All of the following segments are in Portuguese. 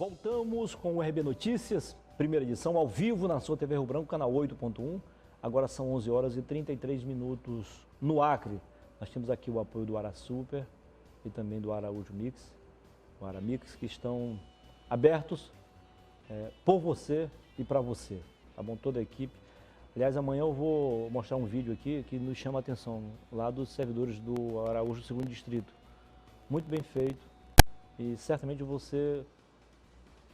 Voltamos com o RB Notícias, primeira edição, ao vivo na sua TV Rio Branco, canal 8.1. Agora são 11 horas e 33 minutos no Acre. Nós temos aqui o apoio do Ara Super e também do Araújo Mix, o Ara Mix, que estão abertos por você e para você, tá bom? Toda a equipe. Aliás, amanhã eu vou mostrar um vídeo aqui que nos chama a atenção, lá dos servidores do Araújo 2º Distrito. Muito bem feito e certamente você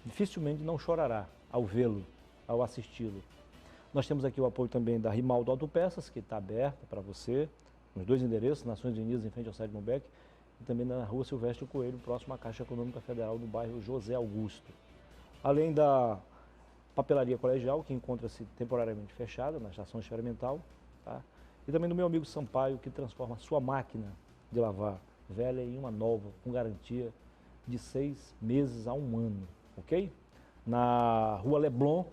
dificilmente não chorará ao vê-lo, ao assisti-lo. Nós temos aqui o apoio também da Rimaldo Autopeças, que está aberta para você, nos dois endereços, Nações Unidas, em frente ao Sérgio Mobeck, e também na Rua Silvestre Coelho, próximo à Caixa Econômica Federal, no bairro José Augusto. Além da Papelaria Colegial, que encontra-se temporariamente fechada na estação experimental, tá? E também do meu amigo Sampaio, que transforma a sua máquina de lavar velha em uma nova, com garantia de 6 meses a 1 ano, ok? Na Rua Leblon,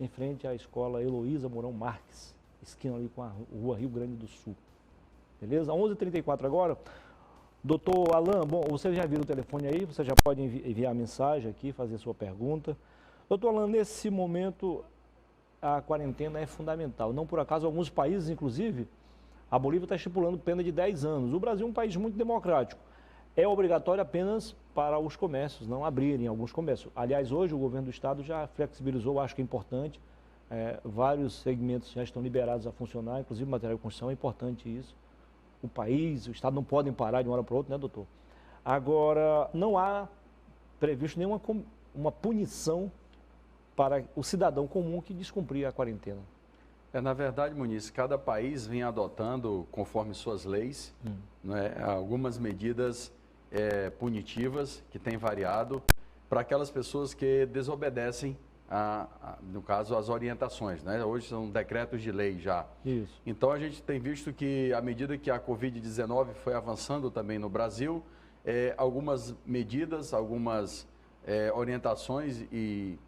em frente à Escola Heloísa Mourão Marques, esquina ali com a Rua Rio Grande do Sul. Beleza? 11h34 agora. Doutor Alain, bom, você já viu o telefone aí, você já pode enviar a mensagem aqui, fazer a sua pergunta. Doutor Alain, nesse momento a quarentena é fundamental. Não por acaso, alguns países, inclusive, a Bolívia está estipulando pena de 10 anos. O Brasil é um país muito democrático. É obrigatório apenas para os comércios, não abrirem alguns comércios. Aliás, hoje o governo do estado já flexibilizou, acho que é importante. Vários segmentos já estão liberados a funcionar, inclusive material de construção, é importante isso. O país, o estado não podem parar de uma hora para outra, né, doutor? Agora, não há previsto nenhuma uma punição para o cidadão comum que descumprir a quarentena. Na verdade, Muniz, cada país vem adotando, conforme suas leis, né, algumas medidas punitivas que têm variado para aquelas pessoas que desobedecem, no caso, as orientações, né? Hoje são decretos de lei já. Isso. Então, a gente tem visto que, à medida que a Covid-19 foi avançando também no Brasil, algumas medidas, algumas orientações e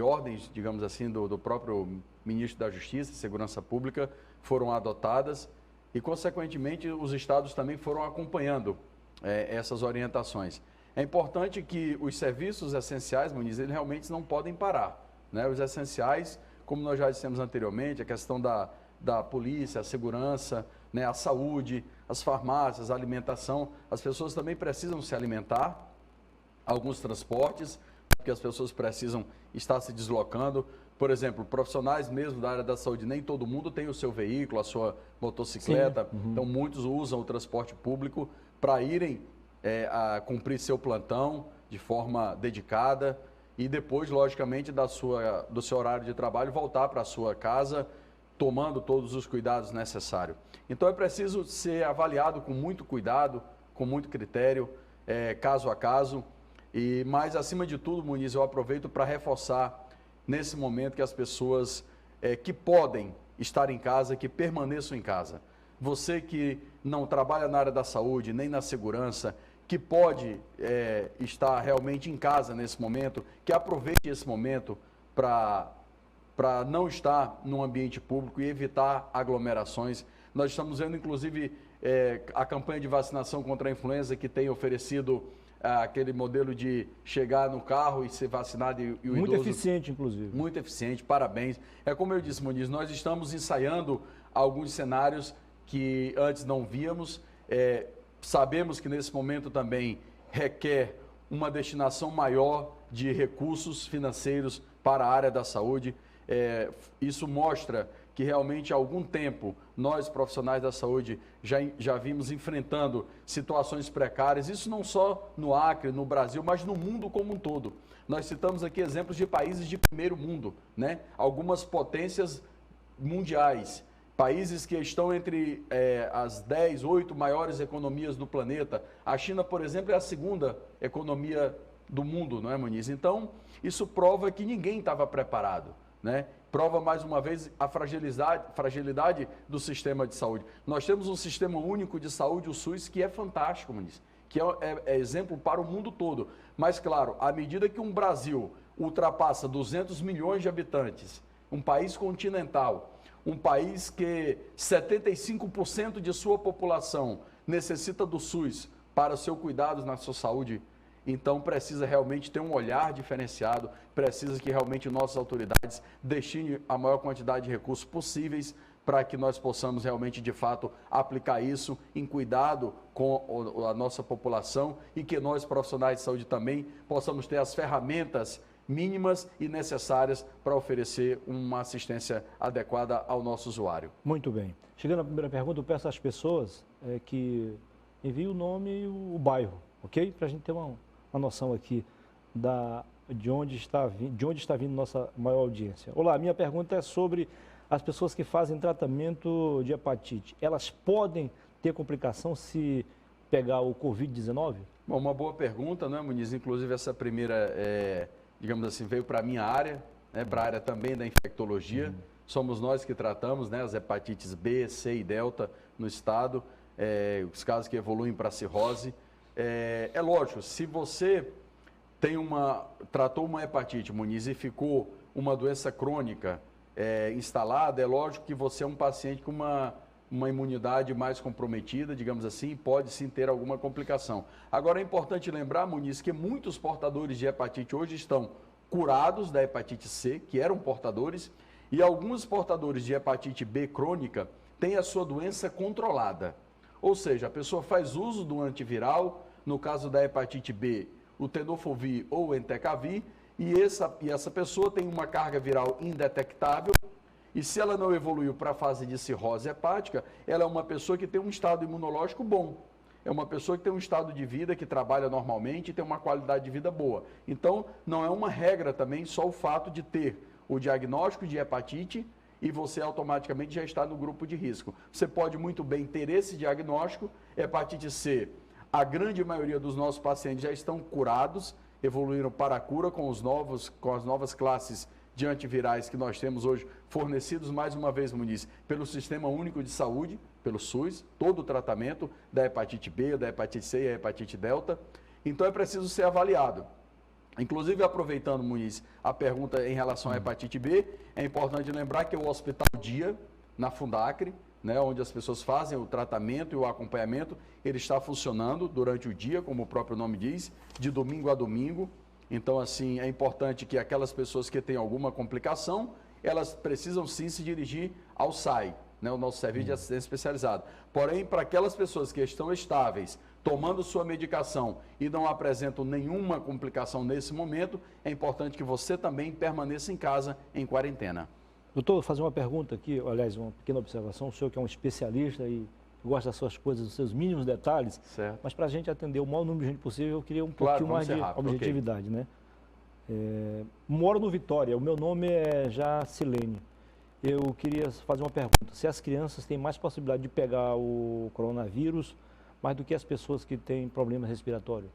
ordens, digamos assim, do próprio ministro da Justiça e Segurança Pública foram adotadas e, consequentemente, os estados também foram acompanhando essas orientações. É importante que os serviços essenciais, Muniz, eles realmente não podem parar, né? Os essenciais, como nós já dissemos anteriormente, a questão da polícia, a segurança, né? A saúde, as farmácias, a alimentação, as pessoas também precisam se alimentar, alguns transportes, porque as pessoas precisam estar se deslocando. Por exemplo, profissionais mesmo da área da saúde, nem todo mundo tem o seu veículo, a sua motocicleta, então muitos usam o transporte público para irem a cumprir seu plantão de forma dedicada e depois, logicamente, do seu horário de trabalho, voltar para a sua casa, tomando todos os cuidados necessários. Então é preciso ser avaliado com muito cuidado, com muito critério, caso a caso. Mas, acima de tudo, Muniz, eu aproveito para reforçar nesse momento que as pessoas que podem estar em casa, que permaneçam em casa. Você que não trabalha na área da saúde, nem na segurança, que pode estar realmente em casa nesse momento, que aproveite esse momento para não estar no ambiente público e evitar aglomerações. Nós estamos vendo, inclusive, a campanha de vacinação contra a influenza que tem oferecido aquele modelo de chegar no carro e ser vacinado e o muito idoso... eficiente, inclusive. Muito eficiente, parabéns. É como eu disse, Muniz, nós estamos ensaiando alguns cenários que antes não víamos. Sabemos que nesse momento também requer uma destinação maior de recursos financeiros para a área da saúde. Isso mostra que realmente há algum tempo nós, profissionais da saúde, já vimos enfrentando situações precárias, isso não só no Acre, no Brasil, mas no mundo como um todo. Nós citamos aqui exemplos de países de primeiro mundo, né? Algumas potências mundiais, países que estão entre as 10, 8 maiores economias do planeta. A China, por exemplo, é a segunda economia do mundo, não é, Muniz? Então, isso prova que ninguém estava preparado, né? Prova mais uma vez a fragilidade do sistema de saúde. Nós temos um sistema único de saúde, o SUS, que é fantástico, Muniz, que é exemplo para o mundo todo. Mas, claro, à medida que um Brasil ultrapassa 200 milhões de habitantes, um país continental, um país que 75% de sua população necessita do SUS para o seu cuidado na sua saúde, Então, precisa realmente ter um olhar diferenciado, precisa que realmente nossas autoridades destinem a maior quantidade de recursos possíveis para que nós possamos realmente, de fato, aplicar isso em cuidado com a nossa população e que nós, profissionais de saúde, também possamos ter as ferramentas mínimas e necessárias para oferecer uma assistência adequada ao nosso usuário. Muito bem. Chegando à primeira pergunta, eu peço às pessoas que enviem o nome e o bairro, ok? Para a gente ter uma noção aqui de onde está vindo nossa maior audiência. Olá, minha pergunta é sobre as pessoas que fazem tratamento de hepatite. Elas podem ter complicação se pegar o Covid-19? Bom, uma boa pergunta, né, Muniz? Inclusive, essa primeira, digamos assim, veio para a minha área, né, para a área também da infectologia. Somos nós que tratamos, né, as hepatites B, C e delta no estado, os casos que evoluem para cirrose. É lógico, se você tratou uma hepatite, Muniz, e ficou uma doença crônica instalada, é lógico que você é um paciente com uma imunidade mais comprometida, digamos assim, pode sim ter alguma complicação. Agora, é importante lembrar, Muniz, que muitos portadores de hepatite hoje estão curados da hepatite C, que eram portadores, e alguns portadores de hepatite B crônica têm a sua doença controlada. Ou seja, a pessoa faz uso do antiviral, no caso da hepatite B, o tenofovir ou o entecavir, e essa pessoa tem uma carga viral indetectável, e se ela não evoluiu para a fase de cirrose hepática, ela é uma pessoa que tem um estado imunológico bom. É uma pessoa que tem um estado de vida, que trabalha normalmente e tem uma qualidade de vida boa. Então, não é uma regra também só o fato de ter o diagnóstico de hepatite e você automaticamente já está no grupo de risco. Você pode muito bem ter esse diagnóstico, hepatite C. A grande maioria dos nossos pacientes já estão curados, evoluíram para a cura com as novas classes de antivirais que nós temos hoje, fornecidos, mais uma vez, Muniz, pelo Sistema Único de Saúde, pelo SUS, todo o tratamento da hepatite B, da hepatite C e a hepatite delta. Então, é preciso ser avaliado. Inclusive, aproveitando, Muniz, a pergunta em relação à hepatite B, é importante lembrar que o Hospital Dia, na Fundacre, né, onde as pessoas fazem o tratamento e o acompanhamento, ele está funcionando durante o dia, como o próprio nome diz, de domingo a domingo. Então, assim, é importante que aquelas pessoas que têm alguma complicação, elas precisam sim se dirigir ao SAI, né, o nosso serviço de assistência especializado. Porém, para aquelas pessoas que estão estáveis, tomando sua medicação e não apresentam nenhuma complicação nesse momento, é importante que você também permaneça em casa em quarentena. Doutor, vou fazer uma pergunta aqui, aliás, uma pequena observação. O senhor que é um especialista e gosta das suas coisas, dos seus mínimos detalhes, certo. Mas para a gente atender o maior número de gente possível, eu queria um pouquinho mais de objetividade, okay, né? Moro no Vitória, o meu nome é Jacilene. Eu queria fazer uma pergunta. Se as crianças têm mais possibilidade de pegar o coronavírus, mais do que as pessoas que têm problemas respiratórios?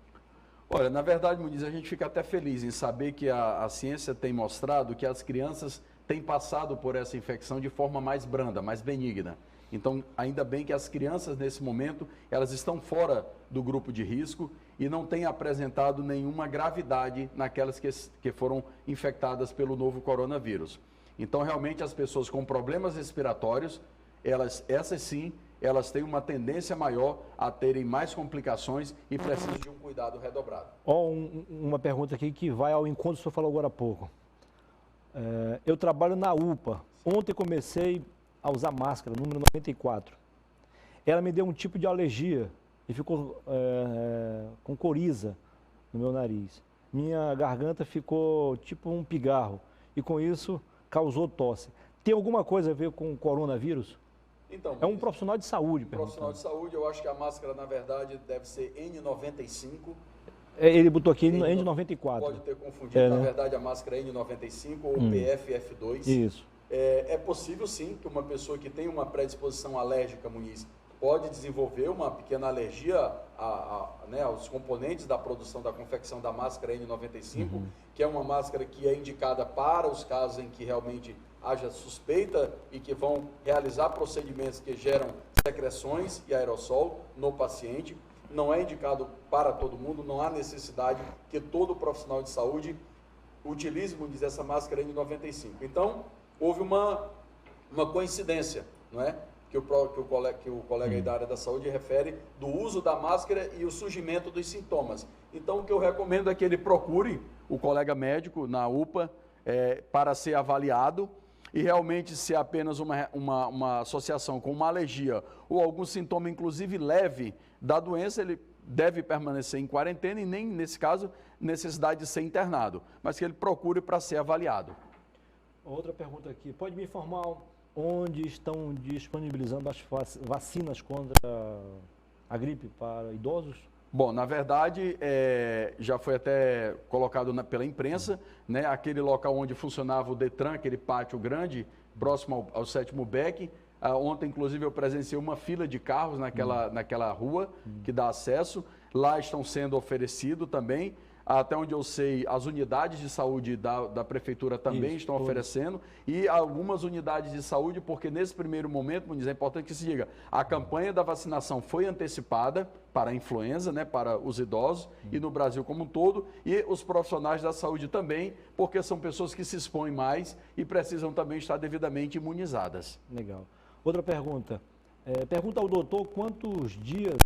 Olha, na verdade, Muniz, a gente fica até feliz em saber que a ciência tem mostrado que as crianças têm passado por essa infecção de forma mais branda, mais benigna. Então, ainda bem que as crianças, nesse momento, elas estão fora do grupo de risco e não têm apresentado nenhuma gravidade naquelas que foram infectadas pelo novo coronavírus. Então, realmente, as pessoas com problemas respiratórios, essas sim, elas têm uma tendência maior a terem mais complicações e precisam de um cuidado redobrado. Uma pergunta aqui que vai ao encontro que o senhor falou agora há pouco. Eu trabalho na UPA. Ontem comecei a usar máscara, número 94. Ela me deu um tipo de alergia e ficou com coriza no meu nariz. Minha garganta ficou tipo um pigarro e com isso causou tosse. Tem alguma coisa a ver com o coronavírus? Então, é um profissional de saúde. Profissional de saúde, eu acho que a máscara, na verdade, deve ser N95. Ele botou aqui N94. Pode ter confundido, na verdade, a máscara é N95 ou PFF2. Isso. É possível, sim, que uma pessoa que tem uma predisposição alérgica, Muniz, pode desenvolver uma pequena alergia aos componentes da produção, da confecção da máscara N95, que é uma máscara que é indicada para os casos em que realmente haja suspeita e que vão realizar procedimentos que geram secreções e aerossol no paciente. Não é indicado para todo mundo, não há necessidade que todo profissional de saúde utilize, Muniz, essa máscara N95. Então, houve uma coincidência, não é? que o colega aí da área da saúde refere do uso da máscara e o surgimento dos sintomas. Então, o que eu recomendo é que ele procure o colega médico na UPA para ser avaliado e realmente se é apenas uma associação com uma alergia ou algum sintoma, inclusive leve, da doença, ele deve permanecer em quarentena e nem, nesse caso, necessidade de ser internado, mas que ele procure para ser avaliado. Outra pergunta aqui, pode me informar onde estão disponibilizando as vacinas contra a gripe para idosos? Bom, na verdade, já foi até colocado pela imprensa, né, aquele local onde funcionava o Detran, aquele pátio grande, próximo ao 7º BEC. Ontem, inclusive, eu presenciei uma fila de carros naquela rua que dá acesso. Lá estão sendo oferecidos também. Até onde eu sei, as unidades de saúde da prefeitura também estão oferecendo e algumas unidades de saúde, porque nesse primeiro momento, Muniz, é importante que se diga, a campanha da vacinação foi antecipada para a influenza, né, para os idosos e no Brasil como um todo, e os profissionais da saúde também, porque são pessoas que se expõem mais e precisam também estar devidamente imunizadas. Legal. Outra pergunta. Pergunta ao doutor quantos dias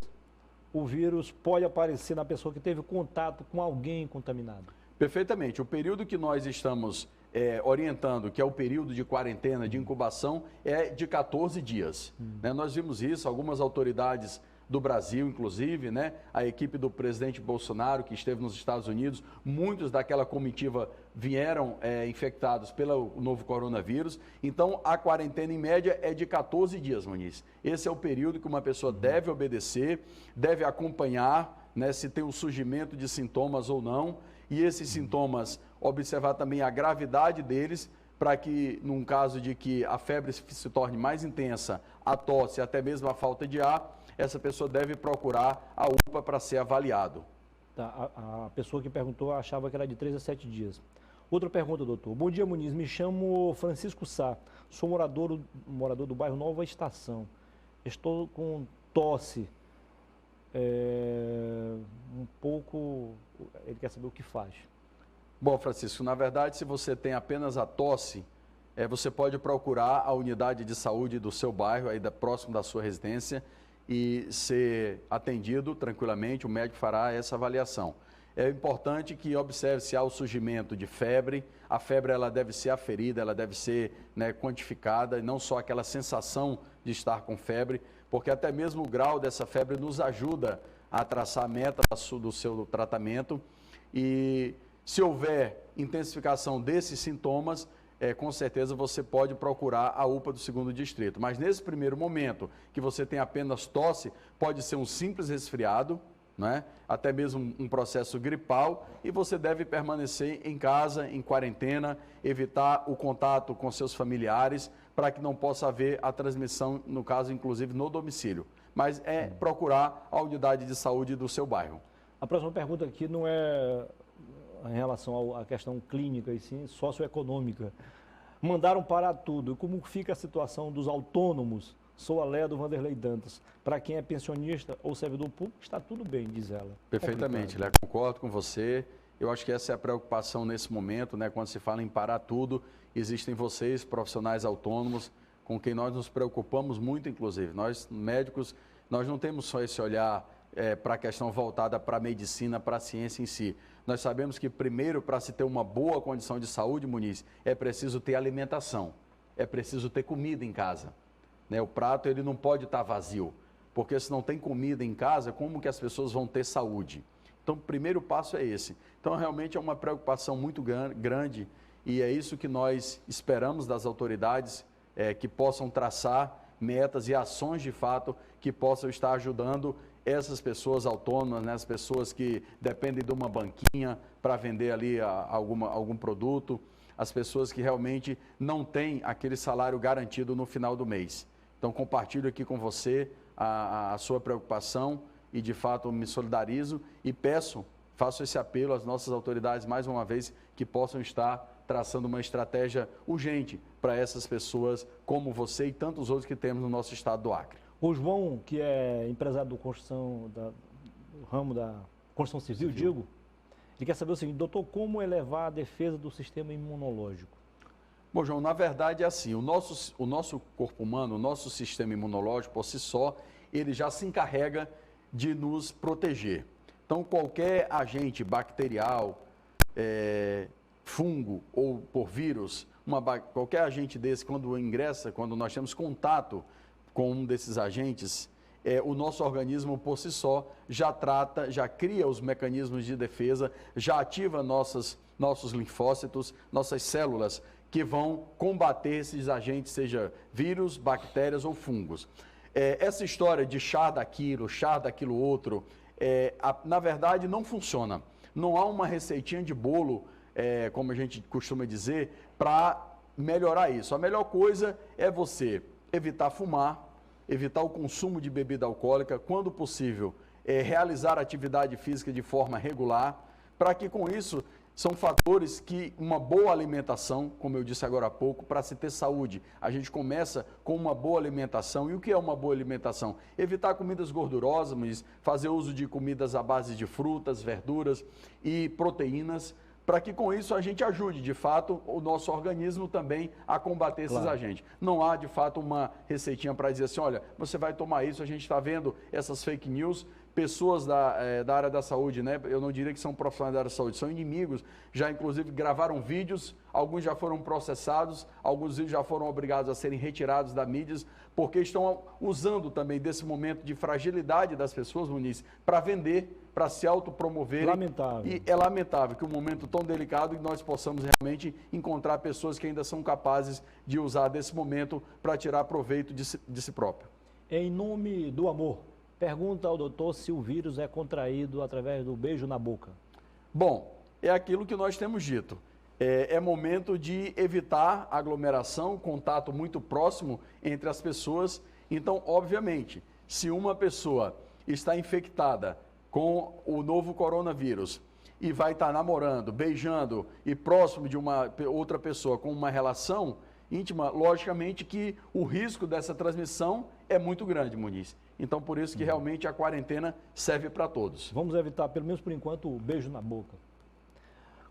o vírus pode aparecer na pessoa que teve contato com alguém contaminado? Perfeitamente. O período que nós estamos orientando, que é o período de quarentena, de incubação, é de 14 dias. Né? Nós vimos isso, algumas autoridades do Brasil, inclusive, né? A equipe do presidente Bolsonaro, que esteve nos Estados Unidos, muitos daquela comitiva vieram infectados pelo novo coronavírus. Então, a quarentena, em média, é de 14 dias, Muniz. Esse é o período que uma pessoa deve obedecer, deve acompanhar, né, se tem o surgimento de sintomas ou não, e esses sintomas, observar também a gravidade deles, para que, num caso de que a febre se torne mais intensa, a tosse, até mesmo a falta de ar, essa pessoa deve procurar a UPA para ser avaliado. Tá, a pessoa que perguntou achava que era de 3 a 7 dias. Outra pergunta, doutor. Bom dia, Muniz. Me chamo Francisco Sá. Sou morador do bairro Nova Estação. Estou com tosse. Um pouco... Ele quer saber o que faz. Bom, Francisco, na verdade, se você tem apenas a tosse, você pode procurar a unidade de saúde do seu bairro, aí próximo da sua residência, e ser atendido tranquilamente, o médico fará essa avaliação. É importante que observe se há o surgimento de febre. A febre ela deve ser aferida, ela deve ser, né, quantificada, e não só aquela sensação de estar com febre, porque até mesmo o grau dessa febre nos ajuda a traçar a meta do seu tratamento. E se houver intensificação desses sintomas, com certeza você pode procurar a UPA do 2º Distrito. Mas nesse primeiro momento, que você tem apenas tosse, pode ser um simples resfriado, né? Até mesmo um processo gripal, e você deve permanecer em casa, em quarentena, evitar o contato com seus familiares, para que não possa haver a transmissão, no caso, inclusive, no domicílio. Mas procurar a unidade de saúde do seu bairro. A próxima pergunta aqui não é em relação à questão clínica, e sim socioeconômica. Mandaram parar tudo. E como fica a situação dos autônomos? Sou a Léa do Vanderlei Dantas. Para quem é pensionista ou servidor público, está tudo bem, diz ela. Perfeitamente, Léa, concordo com você. Eu acho que essa é a preocupação nesse momento, né? Quando se fala em parar tudo, existem vocês, profissionais autônomos, com quem nós nos preocupamos muito, inclusive. Nós, médicos, nós não temos só esse olhar para a questão voltada para a medicina, para a ciência em si. Nós sabemos que, primeiro, para se ter uma boa condição de saúde, Muniz, é preciso ter alimentação, é preciso ter comida em casa. Né? O prato ele não pode estar vazio, porque se não tem comida em casa, como que as pessoas vão ter saúde? Então, o primeiro passo é esse. Então, realmente é uma preocupação muito grande e é isso que nós esperamos das autoridades, que possam traçar metas e ações de fato que possam estar ajudando essas pessoas autônomas, né, as pessoas que dependem de uma banquinha para vender ali algum produto, as pessoas que realmente não têm aquele salário garantido no final do mês. Então, compartilho aqui com você a sua preocupação e, de fato, me solidarizo e faço esse apelo às nossas autoridades, mais uma vez, que possam estar traçando uma estratégia urgente para essas pessoas como você e tantos outros que temos no nosso estado do Acre. O João, que é empresário do ramo da construção civil, digo, ele quer saber o seguinte, doutor, como elevar a defesa do sistema imunológico? Bom, João, na verdade é assim, o nosso corpo humano, o nosso sistema imunológico, por si só, ele já se encarrega de nos proteger. Então, qualquer agente bacterial, fungo ou por vírus, qualquer agente desse, quando ingressa, quando nós temos contato com um desses agentes, o nosso organismo por si só já trata, já cria os mecanismos de defesa, já ativa nossos linfócitos, nossas células, que vão combater esses agentes, seja vírus, bactérias ou fungos. Essa história de chá daquilo outro, na verdade não funciona. Não há uma receitinha de bolo, como a gente costuma dizer, para melhorar isso. A melhor coisa é você evitar fumar, evitar o consumo de bebida alcoólica, quando possível, realizar atividade física de forma regular, para que com isso são fatores que uma boa alimentação, como eu disse agora há pouco, para se ter saúde, a gente começa com uma boa alimentação. E o que é uma boa alimentação? Evitar comidas gordurosas, mas fazer uso de comidas à base de frutas, verduras e proteínas, para que com isso a gente ajude, de fato, o nosso organismo também a combater esses agentes. Não há, de fato, uma receitinha para dizer assim, olha, você vai tomar isso, a gente está vendo essas fake news, pessoas da área da saúde, né? Eu não diria que são profissionais da área da saúde, são inimigos, já inclusive gravaram vídeos, alguns já foram processados, alguns vídeos já foram obrigados a serem retirados da mídia, porque estão usando também desse momento de fragilidade das pessoas, Muniz, para vender, para se autopromoverem. Lamentável. E é lamentável que um momento tão delicado e nós possamos realmente encontrar pessoas que ainda são capazes de usar desse momento para tirar proveito de si próprio. Em nome do amor, pergunta ao doutor se o vírus é contraído através do beijo na boca. Bom, é aquilo que nós temos dito. É momento de evitar aglomeração, contato muito próximo entre as pessoas. Então, obviamente, se uma pessoa está infectada com o novo coronavírus e vai estar namorando, beijando e próximo de uma outra pessoa com uma relação íntima, logicamente que o risco dessa transmissão é muito grande, Muniz. Então, por isso que realmente a quarentena serve para todos. Vamos evitar, pelo menos por enquanto, o beijo na boca.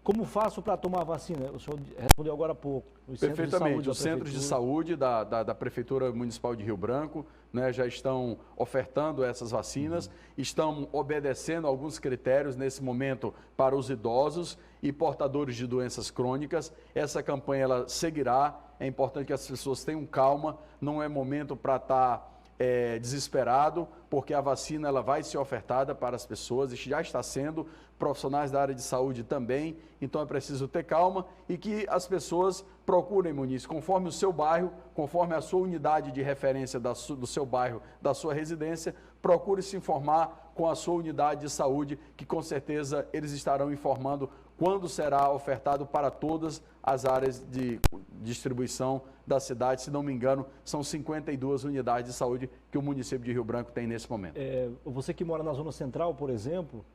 Como faço para tomar a vacina? O senhor respondeu agora há pouco. Perfeitamente. Os centros de saúde da Prefeitura Municipal de Rio Branco, né, já estão ofertando essas vacinas, estão obedecendo alguns critérios nesse momento para os idosos e portadores de doenças crônicas. Essa campanha ela seguirá. É importante que as pessoas tenham calma, não é momento para estar desesperado, porque a vacina ela vai ser ofertada para as pessoas, e já está sendo, profissionais da área de saúde também, então é preciso ter calma e que as pessoas procurem, Muniz, conforme o seu bairro, conforme a sua unidade de referência do seu bairro, da sua residência, procure se informar com a sua unidade de saúde, que com certeza eles estarão informando quando será ofertado para todas as áreas de distribuição da cidade. Se não me engano, são 52 unidades de saúde que o município de Rio Branco tem nesse momento. Você que mora na zona central, por exemplo,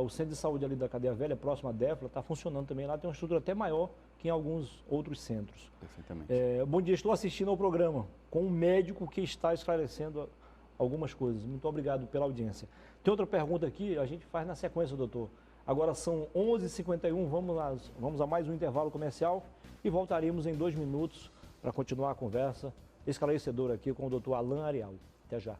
o centro de saúde ali da Cadeia Velha, próximo à Défla, está funcionando também. Lá tem uma estrutura até maior que em alguns outros centros. Perfeitamente. Bom dia, estou assistindo ao programa com um médico que está esclarecendo algumas coisas. Muito obrigado pela audiência. Tem outra pergunta aqui, a gente faz na sequência, doutor. Agora são 11h51, vamos a mais um intervalo comercial e voltaremos em 2 minutos para continuar a conversa esclarecedora aqui com o doutor Alain Arial. Até já.